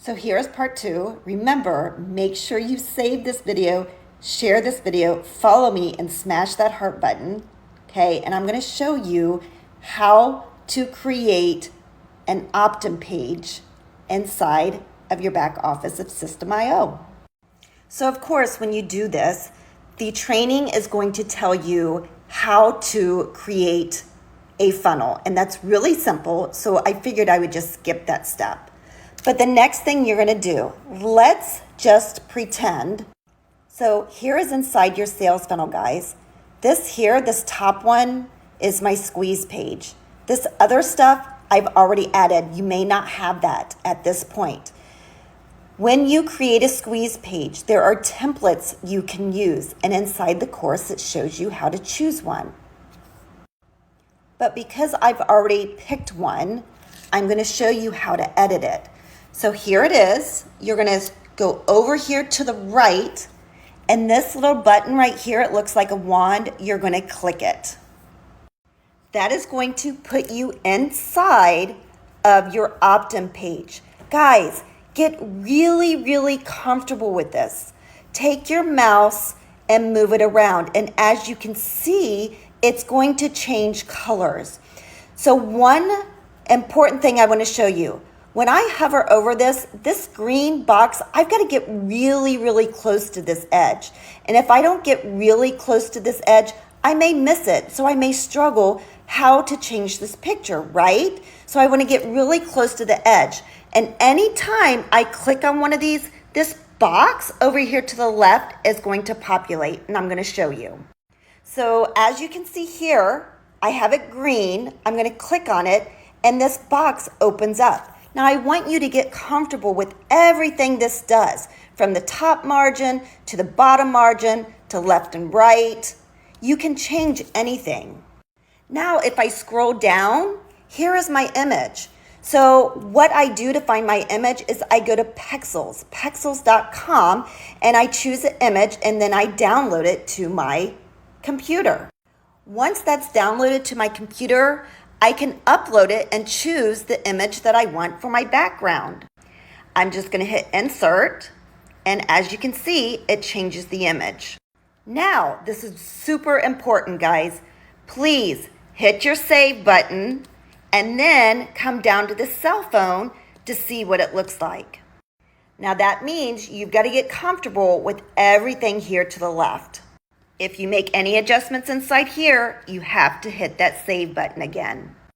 So here's part 2. Remember, make sure you save this video, share this video, follow me, and smash that heart button. Okay, and I'm going to show you how to create an Optum page inside of your back office of System.io. So of course, when you do this, the training is going to tell you how to create a funnel, and that's really simple. So I figured I would just skip that step. But the next thing you're going to do, let's just pretend. So here is inside your sales funnel, guys. This top one is my squeeze page. This other stuff I've already added. You may not have that at this point. When you create a squeeze page, there are templates you can use, and inside the course it shows you how to choose one. But because I've already picked one, I'm going to show you how to edit it. So here it is. You're going to go over here to the right, and this little button right here, it looks like a wand. You're going to click it. That is going to put you inside of your Optum page. Guys, get really, really comfortable with this. Take your mouse and move it around. And as you can see, it's going to change colors. So one important thing I want to show you. When I hover over this green box, I've got to get really, really close to this edge. And if I don't get really close to this edge, I may miss it. So I may struggle how to change this picture, right? So I want to get really close to the edge. And anytime I click on one of these, this box over here to the left is going to populate, and I'm going to show you. So as you can see here, I have it green. I'm going to click on it, and this box opens up. Now I want you to get comfortable with everything this does, from the top margin to the bottom margin to left and right. You can change anything. Now if I scroll down, here is my image. So what I do to find my image is I go to Pexels, pexels.com, and I choose an image, and then I download it to my computer. Once that's downloaded to my computer, I can upload it and choose the image that I want for my background. I'm just going to hit insert, and as you can see, it changes the image. Now, this is super important, guys. Please hit your save button and then come down to the cell phone to see what it looks like. Now that means you've got to get comfortable with everything here to the left. If you make any adjustments inside here, you have to hit that save button again.